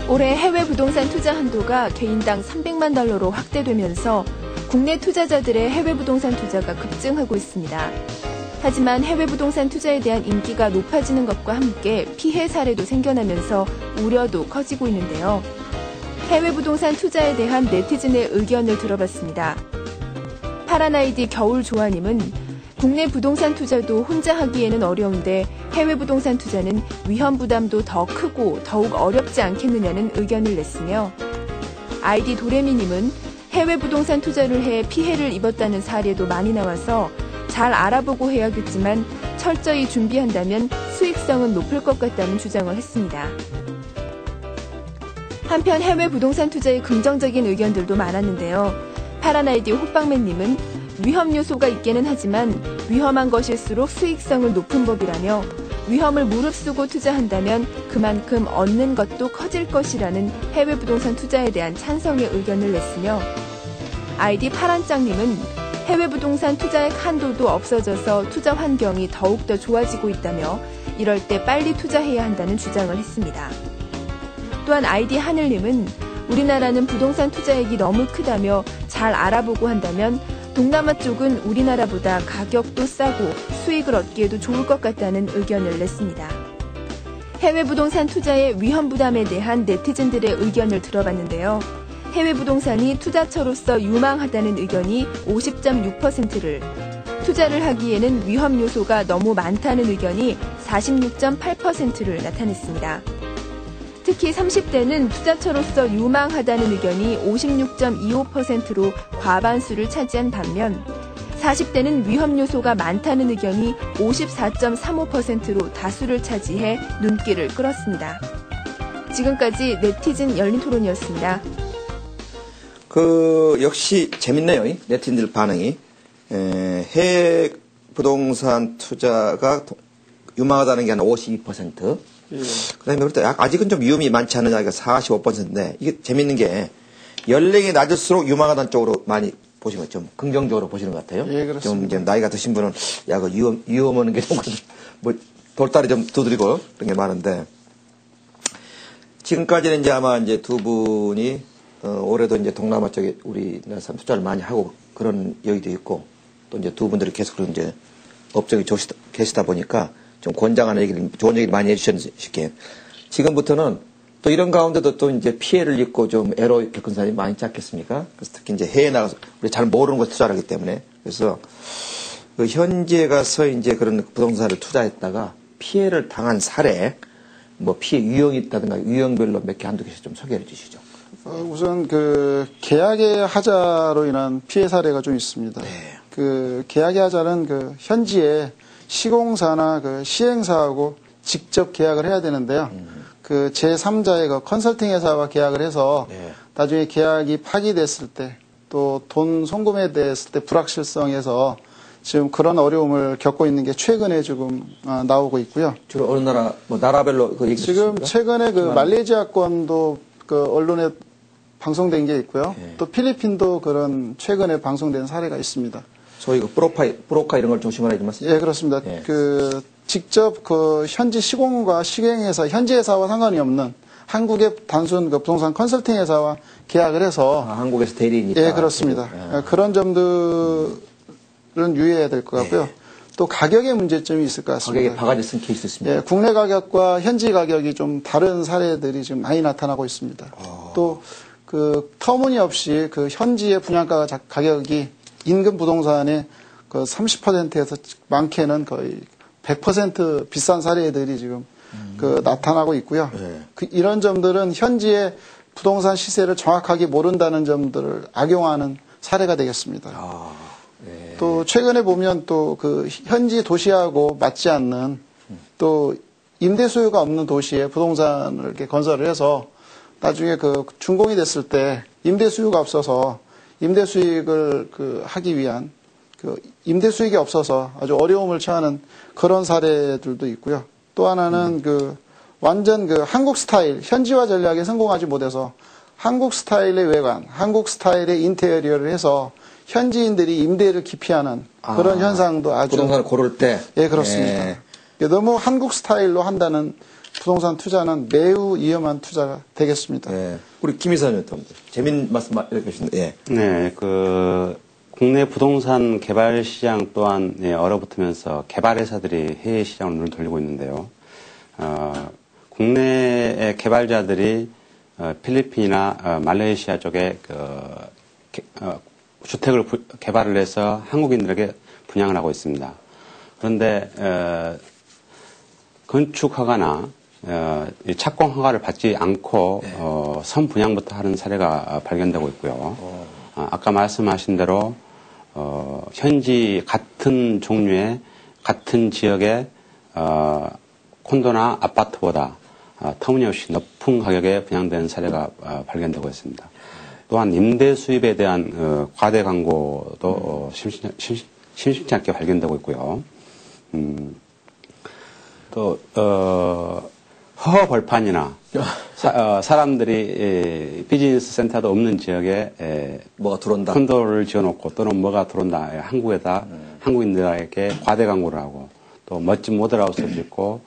올해 해외 부동산 투자 한도가 개인당 300만 달러로 확대되면서 국내 투자자들의 해외 부동산 투자가 급증하고 있습니다. 하지만 해외 부동산 투자에 대한 인기가 높아지는 것과 함께 피해 사례도 생겨나면서 우려도 커지고 있는데요. 해외 부동산 투자에 대한 네티즌의 의견을 들어봤습니다. 파란아이디 겨울조아님은 국내 부동산 투자도 혼자 하기에는 어려운데 해외 부동산 투자는 위험 부담도 더 크고 더욱 어렵지 않겠느냐는 의견을 냈으며, 아이디 도레미님은 해외 부동산 투자를 해 피해를 입었다는 사례도 많이 나와서 잘 알아보고 해야겠지만 철저히 준비한다면 수익성은 높을 것 같다는 주장을 했습니다. 한편 해외 부동산 투자에 긍정적인 의견들도 많았는데요. 파란아이디 호빵맨님은 위험 요소가 있기는 하지만 위험한 것일수록 수익성을 높은 법이라며 위험을 무릅쓰고 투자한다면 그만큼 얻는 것도 커질 것이라는 해외 부동산 투자에 대한 찬성의 의견을 냈으며, 아이디 파란짱님은 해외 부동산 투자의 한도도 없어져서 투자 환경이 더욱더 좋아지고 있다며 이럴 때 빨리 투자해야 한다는 주장을 했습니다. 또한 아이디 하늘님은 우리나라는 부동산 투자액이 너무 크다며 잘 알아보고 한다면 동남아 쪽은 우리나라보다 가격도 싸고 수익을 얻기에도 좋을 것 같다는 의견을 냈습니다. 해외 부동산 투자의 위험 부담에 대한 네티즌들의 의견을 들어봤는데요. 해외 부동산이 투자처로서 유망하다는 의견이 50.6%를, 투자를 하기에는 위험 요소가 너무 많다는 의견이 46.8%를 나타냈습니다. 특히 30대는 투자처로서 유망하다는 의견이 56.25%로 과반수를 차지한 반면 40대는 위험 요소가 많다는 의견이 54.35%로 다수를 차지해 눈길을 끌었습니다. 지금까지 네티즌 열린 토론이었습니다. 역시 재밌네요. 네티즌들 반응이. 해외 부동산 투자가 유망하다는 게 한 52%. 그다음에 아직은 좀 위험이 많지 않느냐가 45%인데, 이게 재밌는 게 연령이 낮을수록 유망하다는 쪽으로 많이 보시면 좀 긍정적으로 보시는 것 같아요. 예, 그렇습니다. 좀 이제 나이가 드신 분은 위험 오는 게 좀 뭐 돌다리 좀 두드리고 그런 게 많은데, 지금까지는 이제 아마 이제 두 분이 올해도 이제 동남아 쪽에 우리나라 사람 투자를 많이 하고 그런 여기도 있고, 또 이제 두 분들이 계속 그런 이제 업적이 계시다 보니까 좀 권장하는 얘기를, 좋은 얘기를 많이 해주셨기에, 지금부터는 또 이런 가운데도 또 이제 피해를 입고 좀 애로 겪은 사람이 많지 않겠습니까? 그래서 특히 이제 해외에 나가서 우리 잘 모르는 곳에 투자를 하기 때문에, 그래서 그 현지에 가서 이제 그런 부동산을 투자했다가 피해를 당한 사례, 뭐 피해 유형이 있다든가 유형별로 몇 개 한두 개씩 좀 소개해 주시죠. 우선 계약의 하자로 인한 피해 사례가 좀 있습니다. 네. 계약의 하자는 현지에 시공사나 시행사하고 직접 계약을 해야 되는데요. 제3자의 컨설팅 회사와 계약을 해서 네. 나중에 계약이 파기됐을 때, 또 돈 송금에 됐을 때 불확실성에서 지금 그런 어려움을 겪고 있는 게 최근에 지금 나오고 있고요. 주로 어느 나라, 뭐 나라별로 얘기 지금 최근에 말레이시아 건도 언론에 방송된 게 있고요. 네. 또 필리핀도 그런 최근에 방송된 사례가 있습니다. 소위 브로커 이런 걸 조심하라 이런 말씀? 예, 그렇습니다. 예. 직접 현지 시공과 시행회사, 현지 회사와 상관이 없는 한국의 단순 부동산 컨설팅 회사와 계약을 해서. 한국에서 대리인이 있다. 예, 그렇습니다. 그런 점들은 유의해야 될 것 같고요. 또 가격의 문제점이 있을 것 같습니다. 가격에 바가지 쓴 케이스 있습니다. 예, 국내 가격과 현지 가격이 좀 다른 사례들이 지금 많이 나타나고 있습니다. 또 터무니없이 현지의 분양가 가격이 인근 부동산의 30%에서 많게는 거의 100% 비싼 사례들이 지금 나타나고 있고요. 네. 이런 점들은 현지의 부동산 시세를 정확하게 모른다는 점들을 악용하는 사례가 되겠습니다. 네. 또 최근에 보면 또 현지 도시하고 맞지 않는 또 임대 수요가 없는 도시에 부동산을 이렇게 건설을 해서 나중에 준공이 됐을 때 임대 수요가 없어서 임대 수익을 하기 위한 임대 수익이 없어서 아주 어려움을 처하는 그런 사례들도 있고요. 또 하나는 완전 한국 스타일 현지화 전략에 성공하지 못해서 한국 스타일의 외관, 한국 스타일의 인테리어를 해서 현지인들이 임대를 기피하는 그런 현상도 아주 부동산을 고를 때. 예, 그렇습니다. 예. 너무 한국 스타일로 한다는 부동산 투자는 매우 위험한 투자가 되겠습니다. 예. 우리 김희선 의원님, 재밌는 말씀 해주셨는데, 예. 네, 국내 부동산 개발 시장 또한 얼어붙으면서 개발회사들이 해외 시장으로 눈을 돌리고 있는데요. 국내의 개발자들이 필리핀이나 말레이시아 쪽에 주택을 개발을 해서 한국인들에게 분양을 하고 있습니다. 그런데 건축허가나 착공 허가를 받지 않고 선분양부터 하는 사례가 발견되고 있고요. 아까 말씀하신 대로 현지 같은 종류의 같은 지역의 콘도나 아파트보다 터무니없이 높은 가격에 분양되는 사례가 발견되고 있습니다. 또한 임대 수입에 대한 과대 광고도 심심치 않게 발견되고 있고요. 또 허허 벌판이나 사람들이 비즈니스 센터도 없는 지역에 뭐가 들어온다. 콘도를 지어놓고 또는 뭐가 들어온다. 한국에다 한국인들에게 과대 광고를 하고 또 멋진 모델하우스를 짓고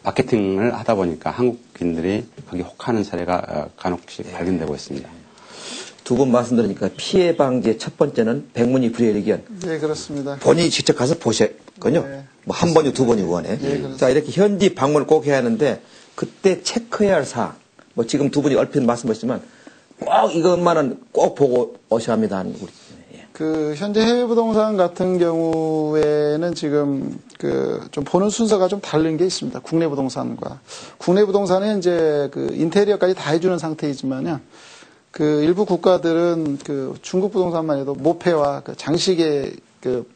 마케팅을 하다 보니까 한국인들이 거기 혹하는 사례가 간혹씩 발견되고 있습니다. 두 분 말씀 들으니까 피해 방지의 첫 번째는 백문이 불여일견. 네, 그렇습니다. 본인이 직접 가서 보셨군요. 네. 뭐 한 번이 두 번이 원해. 네, 자, 이렇게 현지 방문을 꼭 해야 하는데 그때 체크해야 할 사항. 뭐 지금 두 분이 얼핏 말씀하셨지만 꼭 이것만은 꼭 보고 오셔야 합니다. 예. 현재 해외 부동산 같은 경우에는 지금 좀 보는 순서가 좀 다른 게 있습니다. 국내 부동산과. 국내 부동산은 이제 인테리어까지 다 해주는 상태이지만요. 일부 국가들은 중국 부동산만 해도 모패와 장식의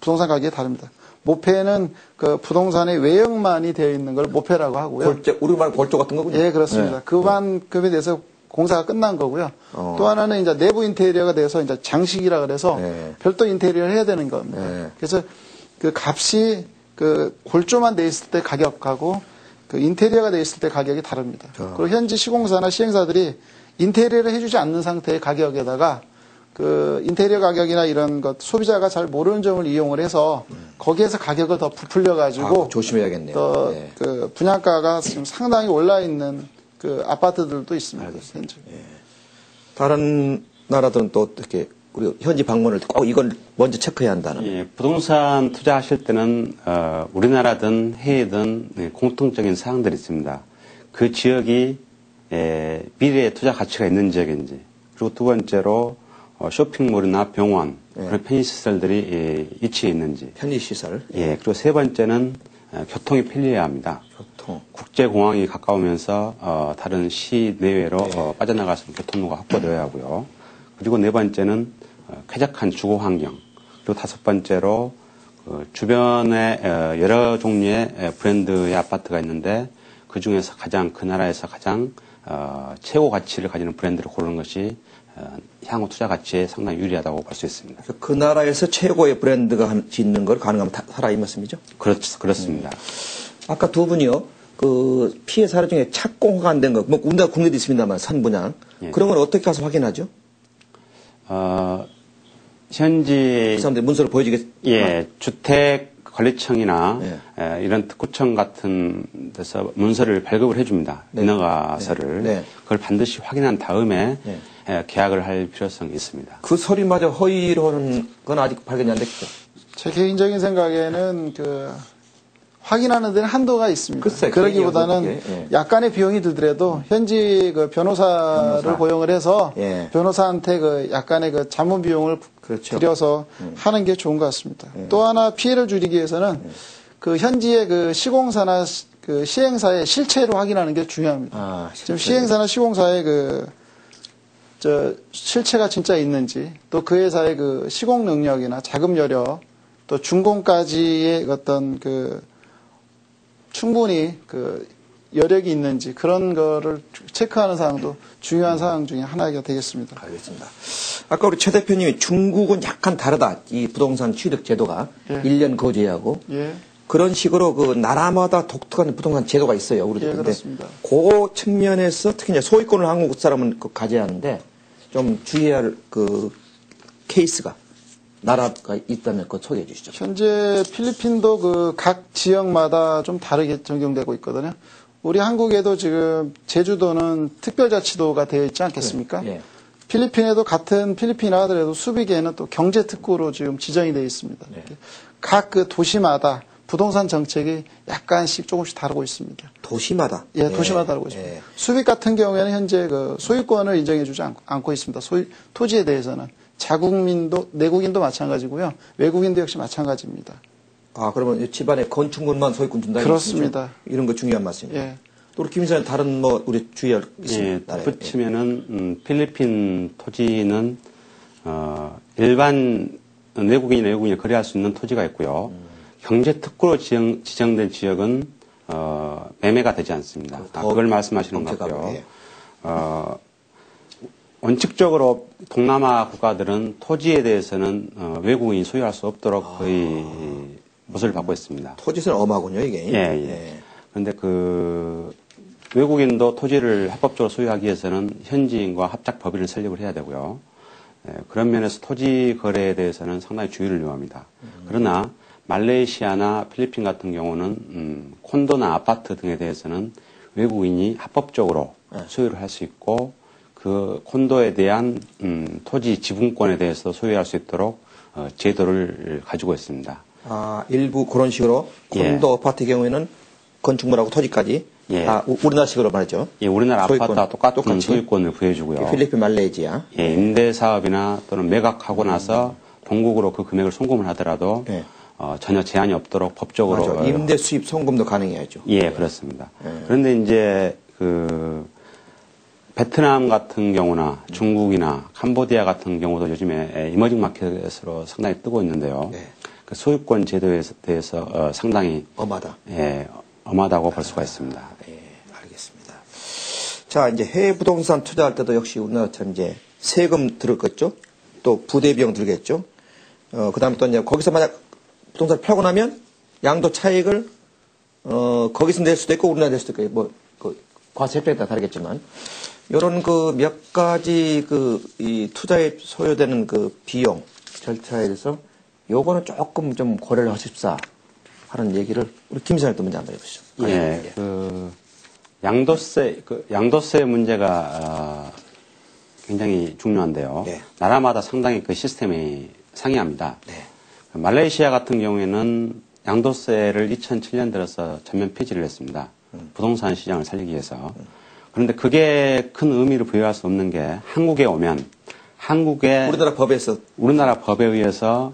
부동산 가격이 다릅니다. 모패는 부동산의 외형만이 되어 있는 걸 모패라고 하고요. 우리말 골조 같은 거군요. 예, 그렇습니다. 네. 그만큼에 대해서 공사가 끝난 거고요. 또 하나는 이제 내부 인테리어가 돼서 이제 장식이라 그래서 네. 별도 인테리어를 해야 되는 겁니다. 네. 그래서 값이 골조만 돼 있을 때 가격하고 인테리어가 돼 있을 때 가격이 다릅니다. 그리고 현지 시공사나 시행사들이 인테리어를 해주지 않는 상태의 가격에다가 인테리어 가격이나 이런 것 소비자가 잘 모르는 점을 이용을 해서 거기에서 가격을 더 부풀려 가지고 조심해야겠네요. 또 네. 분양가가 지금 상당히 올라 있는 아파트들도 있습니다. 현재. 다른 나라들은 또 어떻게 우리 현지 방문을 꼭 이걸 먼저 체크해야 한다는. 예, 부동산 투자하실 때는 우리나라든 해외든 공통적인 사항들이 있습니다. 그 지역이 미래의 투자 가치가 있는 지역인지, 그리고 두 번째로 쇼핑몰이나 병원, 그런 편의시설들이 위치해 있는지. 편의시설. 예, 그리고 세 번째는 교통이 편리해야 합니다. 교통. 국제공항이 가까우면서 다른 시 내외로 빠져나갈 수 있는 교통로가 확보되어야 하고요. 그리고 네 번째는 쾌적한 주거 환경. 그리고 다섯 번째로 주변에 여러 종류의 브랜드의 아파트가 있는데 그 중에서 그 나라에서 가장 최고 가치를 가지는 브랜드를 고르는 것이 향후 투자 가치에 상당히 유리하다고 볼 수 있습니다. 그 나라에서 최고의 브랜드가 짓는 걸 가능하면 살아있는 말씀이죠? 그렇습니다. 아까 두 분이요, 피해 사례 중에 착공허가 안 된 거, 뭐, 우리나라 국내도 있습니다만, 선분양. 예. 그런 건 어떻게 가서 확인하죠? 현지. 그 사람들 문서를 보여주겠, 예, 주택관리청이나 네. 이런 특구청 같은 데서 문서를 발급을 해줍니다. 네. 인허가서를. 네. 그걸 반드시 확인한 다음에 네. 계약을 할 필요성이 있습니다. 그 서류마저 허위로 하는 건 아직 발견이 안 됐죠? 제 개인적인 생각에는 확인하는 데는 한도가 있습니다. 글쎄, 그러기보다는 예. 약간의 비용이 들더라도 현지 변호사를 고용을 해서 예. 변호사한테 약간의 자문 비용을 그렇죠. 들여서 하는 게 좋은 것 같습니다. 또 하나 피해를 줄이기 위해서는 시공사의 시공사나 시행사의 실체로 확인하는 게 중요합니다. 지금 시행사나 시공사의 실체가 진짜 있는지, 또 그 회사의 시공 능력이나 자금 여력, 또 준공까지의 어떤 충분히 여력이 있는지 그런 거를 체크하는 사항도 중요한 사항 중에 하나가 되겠습니다. 알겠습니다. 아까 우리 최 대표님이 중국은 약간 다르다. 이 부동산 취득 제도가 예. 1년 거주하고 예. 그런 식으로 나라마다 독특한 부동산 제도가 있어요. 우리도. 예, 근데 그렇습니다. 그 측면에서 특히 이제 소유권을 한국 사람은 가져야 하는데 좀 주의해야 할 케이스가 나라가 있다면 그거 소개해 주시죠. 현재 필리핀도 그 각 지역마다 좀 다르게 적용되고 있거든요. 우리 한국에도 지금 제주도는 특별자치도가 되어 있지 않겠습니까? 예. 필리핀에도 같은 필리핀이라 하더라도 수비계는 또 경제특구로 지금 지정이 되어 있습니다. 각 그 도시마다 부동산 정책이 약간씩 조금씩 다르고 있습니다. 도시마다? 예, 도시마다 다르고 있습니다. 예. 수빅 같은 경우에는 현재 그 소유권을 인정해주지 않고 있습니다. 토지에 대해서는. 자국민도, 내국인도 마찬가지고요. 외국인도 역시 마찬가지입니다. 아, 그러면 집안에 건축물만 소유권 준다? 그렇습니다. 이런 거 중요한 말씀입니다. 예. 또 우리 김 이사님 다른 뭐 우리 주의할 예, 있습니다. 덧붙이면은 필리핀 토지는 일반 내국인이나 외국인이 거래할 수 있는 토지가 있고요. 경제 특구로 지정된 지역은 매매가 되지 않습니다. 그걸 말씀하시는 것 같고요. 예. 원칙적으로 동남아 국가들은 토지에 대해서는 외국인이 소유할 수 없도록 거의 못을 받고 있습니다. 토지는 엄하군요, 이게. 예. 그런데 그 외국인도 토지를 합법적으로 소유하기 위해서는 현지인과 합작 법인을 설립을 해야 되고요. 예, 그런 면에서 토지 거래에 대해서는 상당히 주의를 요합니다. 그러나 말레이시아나 필리핀 같은 경우는 콘도나 아파트 등에 대해서는 외국인이 합법적으로 소유를 할 수 있고 그 콘도에 대한 토지 지분권에 대해서 소유할 수 있도록 제도를 가지고 있습니다. 아, 일부 그런 식으로 콘도 아파트의 경우에는 건축물하고 토지까지 예. 우리나라식으로 말이죠. 예, 우리나라 소유권, 아파트와 똑같은 똑같이? 소유권을 부여해주고요. 필리핀, 말레이시아. 예, 임대 사업이나 또는 매각하고 나서 본국으로 그 금액을 송금을 하더라도 예. 전혀 제한이 없도록 법적으로 맞아. 임대 수입 송금도 가능해야죠. 예, 그렇습니다. 그런데 이제 그 베트남 같은 경우나 중국이나 캄보디아 같은 경우도 요즘에 이머징 마켓으로 상당히 뜨고 있는데요. 네. 그 소유권 제도에 대해서 상당히 엄하다. 예, 엄하다고 볼 수가 있습니다. 예, 알겠습니다. 자, 이제 해외 부동산 투자할 때도 역시 우리나라처럼 이제 세금 들었겠죠? 또 부대 비용 들겠죠? 그 다음에 또 이제 거기서 만약 부동산을 팔고 나면 양도 차익을, 거기서 낼 수도 있고 우리나라 낼 수도 있고, 뭐, 그, 과세법에 따라 다르겠지만, 요런 그 몇 가지 이 투자에 소요되는 그 비용, 절차에 대해서 요거는 조금 좀 고려를 하십사 하는 얘기를 우리 김 이사님 또 먼저 한번 해보시죠. 예, 그 양도세 문제가 굉장히 중요한데요. 네. 나라마다 상당히 그 시스템이 상이합니다. 네. 말레이시아 같은 경우에는 양도세를 2007년 들어서 전면 폐지를 했습니다. 부동산 시장을 살리기 위해서. 그런데 그게 큰 의미를 부여할 수 없는 게 한국에 오면 우리나라 법에 의해서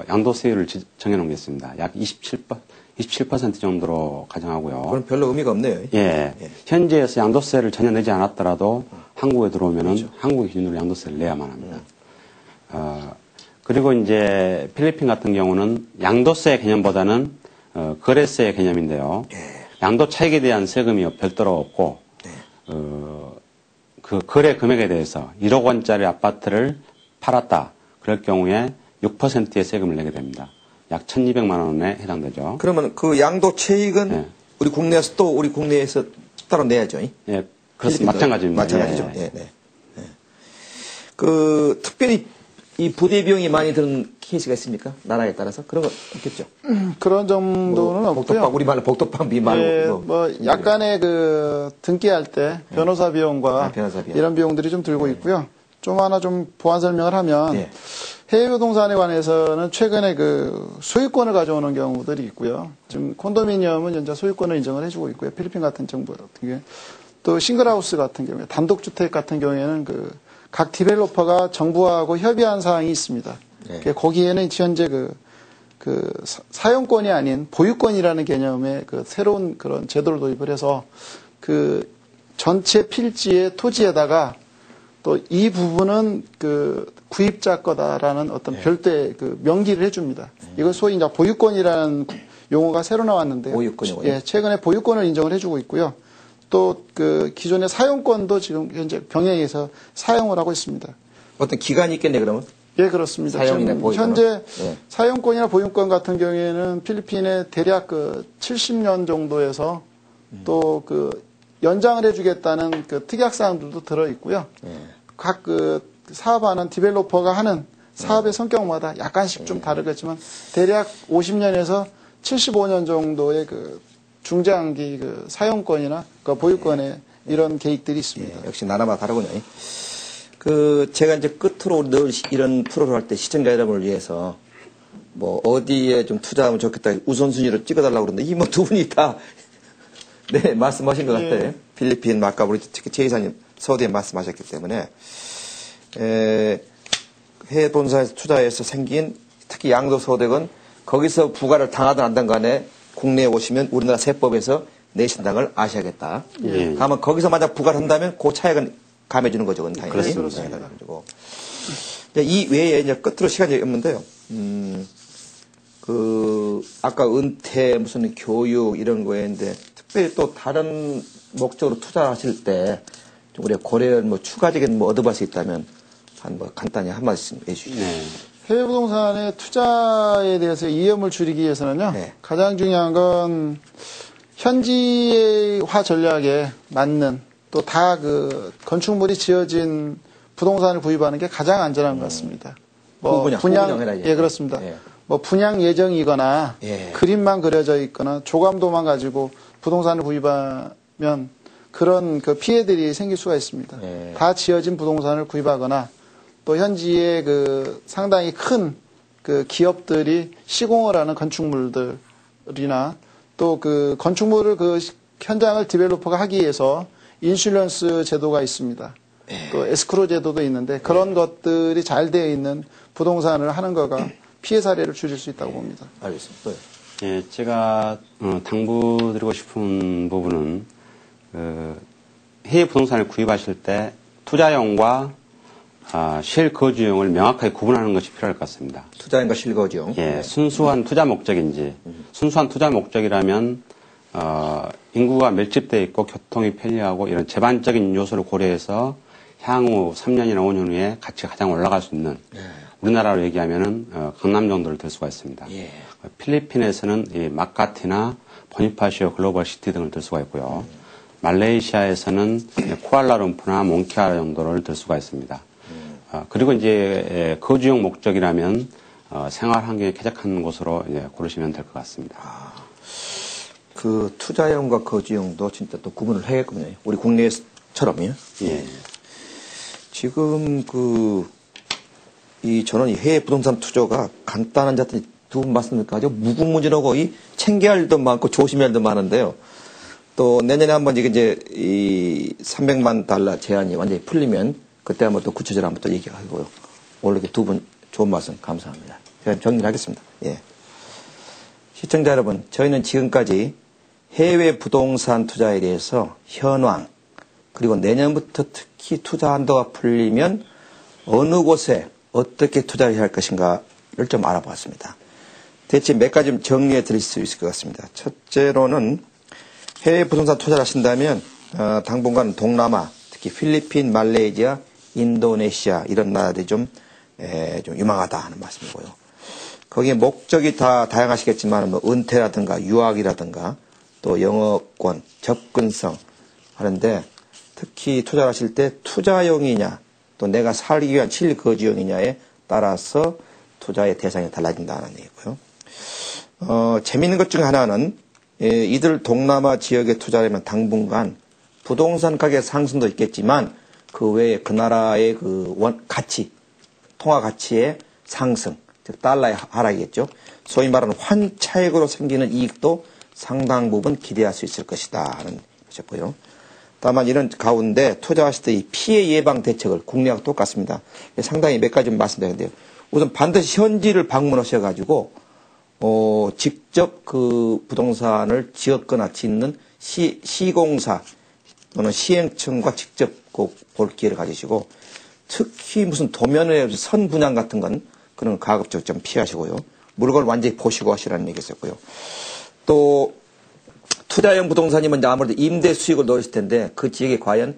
양도세율을 정해놓은 게 있습니다. 약 27% 정도로 가정하고요. 그건 별로 의미가 없네요. 예. 현지에서 양도세를 전혀 내지 않았더라도 한국에 들어오면은 그렇죠. 한국의 기준으로 양도세를 내야만 합니다. 그리고 이제 필리핀 같은 경우는 양도세 개념보다는 거래세 개념인데요. 양도 차익에 대한 세금이 별도로 없고 그 거래 금액에 대해서 1억 원짜리 아파트를 팔았다. 그럴 경우에 6%의 세금을 내게 됩니다. 약 1,200만 원에 해당되죠. 그러면 그 양도 차익은 네. 우리 국내에서 따로 내야죠. 예, 그렇습니다. 마찬가지입니다. 마찬가지죠. 예. 네. 그 특별히 이 부대 비용이 많이 드는 케이스가 있습니까? 나라에 따라서 그런 거 없겠죠. 그런 정도는 없고요. 우리말로 복덕방비 말고 예, 뭐 약간의 그 등기할 때 변호사 비용과 변호사 비용. 이런 비용들이 좀 들고 있고요. 좀 하나 좀 보완 설명을 하면 네. 해외 부동산에 관해서는 최근에 그 소유권을 가져오는 경우들이 있고요. 지금 콘도미니엄은 현재 소유권을 인정을 해주고 있고요. 필리핀 같은 정부 같은 경우에 또 싱글하우스 같은 경우에 단독주택 같은 경우에는 그 각 디벨로퍼가 정부하고 협의한 사항이 있습니다. 네. 거기에는 현재 그 사용권이 아닌 보유권이라는 개념의 그 새로운 그런 제도를 도입을 해서 그 전체 필지의 토지에다가 또 이 부분은 그 구입자 거다라는 어떤 별도의 그 명기를 해줍니다. 이걸 소위 이제 보유권이라는 용어가 새로 나왔는데요. 보유권이요? 예, 최근에 보유권을 인정을 해주고 있고요. 또 그 기존의 사용권도 지금 현재 병행해서 사용을 하고 있습니다. 어떤 기간이 있겠네 그러면? 예, 그렇습니다. 사용이나 지금 보유권은? 현재 예. 사용권이나 보유권 같은 경우에는 필리핀에 대략 그 70년 정도에서 또 그 연장을 해주겠다는 그 특약 사항들도 들어 있고요. 각 그 사업하는 디벨로퍼가 하는 사업의 성격마다 약간씩 좀 다르겠지만 대략 50년에서 75년 정도의 그 중장기 그 사용권이나 그 보유권에 이런 계획들이 있습니다. 역시 나라마다 다르군요. 제가 이제 끝으로 늘 이런 프로를 할 때 시청자 여러분을 위해서 뭐 어디에 좀 투자하면 좋겠다 우선순위를 찍어달라고 그러는데 이 뭐 두 분이 다 네, 말씀하신 것 같아요. 필리핀, 마카브리, 특히 최 이사님 서울에 말씀하셨기 때문에 해외 본사에서 투자해서 생긴 특히 양도소득은 거기서 부과를 당하든 안 하든 간에 국내에 오시면 우리나라 세법에서 내신당을 아셔야겠다. 다만 거기서 만약 부과를 한다면 그 차액은 감해주는 거죠. 당연히. 그렇습니다. 이 외에 이제 끝으로 시간이 없는데요. 아까 은퇴, 무슨 교육 이런 거에 있는데 특별히 또 다른 목적으로 투자하실 때 좀 우리가 고려한 뭐 추가적인 뭐 어드바이스 있다면 간단히 한 말씀 해주시죠. 네. 해외 부동산의 투자에 대해서 위험을 줄이기 위해서는요. 네. 가장 중요한 건 현지화 전략에 맞는 또 다 그 건축물이 지어진 부동산을 구입하는 게 가장 안전한 것 같습니다. 후분양 해라, 예, 그렇습니다. 예. 뭐 분양 예정이거나 예. 그림만 그려져 있거나 조감도만 가지고 부동산을 구입하면 그런 그 피해들이 생길 수가 있습니다. 예. 다 지어진 부동산을 구입하거나 또 현지의 그 상당히 큰 그 기업들이 시공을 하는 건축물들이나 또 그 건축물을 그 현장을 디벨로퍼가 하기 위해서 인슐런스 제도가 있습니다. 또 에스크로 제도도 있는데 그런 것들이 잘 되어 있는 부동산을 하는 거가 피해 사례를 줄일 수 있다고 봅니다. 알겠습니다. 또요. 예, 제가 당부드리고 싶은 부분은 해외 부동산을 구입하실 때 투자용과 실거주용을 명확하게 구분하는 것이 필요할 것 같습니다. 투자인과 실거주용. 예, 순수한 투자 목적인지 순수한 투자 목적이라면 인구가 밀집되어 있고 교통이 편리하고 이런 제반적인 요소를 고려해서 향후 3년이나 5년 후에 가치가 가장 올라갈 수 있는 우리나라로 얘기하면은 강남 정도를 들 수가 있습니다. 예. 필리핀에서는 이 마카티나 보니파시오 글로벌 시티 등을 들 수가 있고요. 말레이시아에서는 쿠알라룸푸나 몽키아 정도를 들 수가 있습니다. 그리고 이제 거주용 목적이라면 생활 환경이 쾌적한 곳으로 이제 고르시면 될 것 같습니다. 그 투자용과 거주용도 진짜 또 구분을 해야겠군요. 우리 국내처럼요. 예. 지금 저는 이 해외 부동산 투자가 간단한 자들이 두 분 말씀드릴까요? 무궁무진하고 챙겨야 할 일도 많고 조심해야 할 일도 많은데요. 또 내년에 한번 이제 이 $300만 제한이 완전히 풀리면 그때 한번 또 구체적으로 한번 또 얘기하고요. 오늘 이렇게 두 분 좋은 말씀 감사합니다. 제가 정리를 하겠습니다. 예. 시청자 여러분, 저희는 지금까지 해외 부동산 투자에 대해서 현황, 그리고 내년부터 특히 투자 한도가 풀리면 어느 곳에 어떻게 투자해야 할 것인가를 좀 알아보았습니다. 대체 몇 가지 좀 정리해 드릴 수 있을 것 같습니다. 첫째로는 해외 부동산 투자를 하신다면 당분간 동남아, 특히 필리핀, 말레이시아, 인도네시아 이런 나라들이 좀 유망하다 하는 말씀이고요. 거기에 목적이 다 다양하시겠지만 뭐 은퇴라든가 유학이라든가 또 영어권, 접근성 하는데 특히 투자를 하실 때 투자용이냐 또 내가 살기 위한 실거주용이냐에 따라서 투자의 대상이 달라진다는 얘기고요. 재미있는 것 중 하나는 이들 동남아 지역에 투자하려면 당분간 부동산 가격 상승도 있겠지만 그 외에 그 나라의 가치, 통화 가치의 상승, 즉 달러의 하락이겠죠. 소위 말하는 환차익으로 생기는 이익도 상당 부분 기대할 수 있을 것이다 하는 것이었고요. 다만 이런 가운데 투자하실 때 이 피해 예방 대책을 국내하고 똑같습니다. 상당히 몇 가지 말씀드렸는데요. 우선 반드시 현지를 방문하셔가지고 직접 그 부동산을 지었거나 짓는 시공사 또는 시행청과 직접 꼭 볼 기회를 가지시고 특히 무슨 도면의 선 분양 같은 건 그런 가급적 좀 피하시고요. 물건을 완전히 보시고 하시라는 얘기였었고요. 또 투자형 부동산이면 아무래도 임대 수익을 노릴 텐데 그 지역에 과연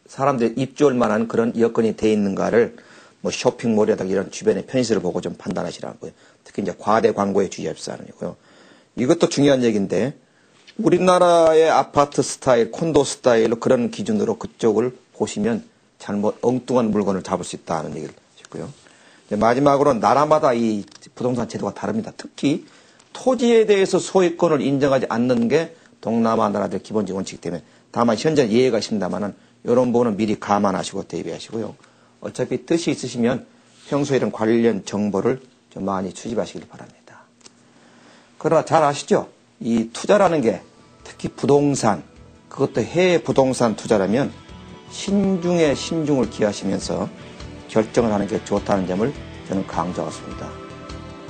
사람들이 입주할 만한 그런 여건이 돼 있는가를 뭐 쇼핑몰이라든가 이런 주변의 편의시설을 보고 좀 판단하시라고요. 특히 이제 과대 광고에 주의하십사는 거고요. 이것도 중요한 얘기인데 우리나라의 아파트 스타일, 콘도 스타일로 그런 기준으로 그쪽을 보시면 잘못 엉뚱한 물건을 잡을 수 있다는 얘기를 했고요. 이제 마지막으로 나라마다 이 부동산 제도가 다릅니다. 특히 토지에 대해서 소유권을 인정하지 않는 게 동남아 나라들 기본적 원칙이기 때문에 다만 현재 예외가 있습니다만은 이런 부분은 미리 감안하시고 대비하시고요. 어차피 뜻이 있으시면 평소에 이런 관련 정보를 좀 많이 수집하시길 바랍니다. 그러나 잘 아시죠? 이 투자라는 게 특히 부동산, 그것도 해외 부동산 투자라면 신중에 신중을 기하시면서 결정을 하는 게 좋다는 점을 저는 강조하겠습니다.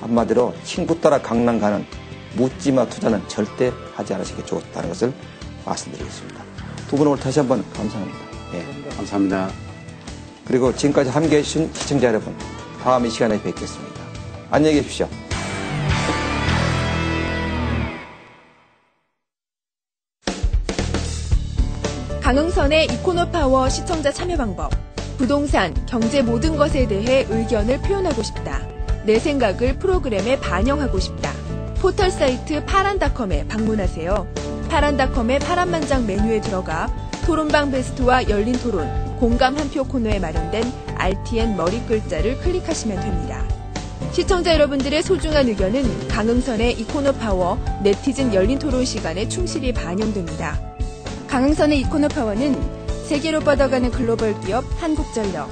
한마디로 친구 따라 강남 가는 묻지마 투자는 절대 하지 않으시는 게 좋다는 것을 말씀드리겠습니다. 두 분 오늘 다시 한번 감사합니다. 예. 감사합니다. 그리고 지금까지 함께해 주신 시청자 여러분, 다음 이 시간에 뵙겠습니다. 안녕히 계십시오. 강흥선의 이코노파워 시청자 참여 방법. 부동산, 경제 모든 것에 대해 의견을 표현하고 싶다. 내 생각을 프로그램에 반영하고 싶다. 포털 사이트 파란닷컴에 방문하세요. 파란닷컴의 파란만장 메뉴에 들어가 토론방 베스트와 열린 토론, 공감 한 표 코너에 마련된 RTN 머리 글자를 클릭하시면 됩니다. 시청자 여러분들의 소중한 의견은 강흥선의 이코노파워 네티즌 열린 토론 시간에 충실히 반영됩니다. 강흥선의 이코노파워는 세계로 뻗어가는 글로벌 기업 한국전력,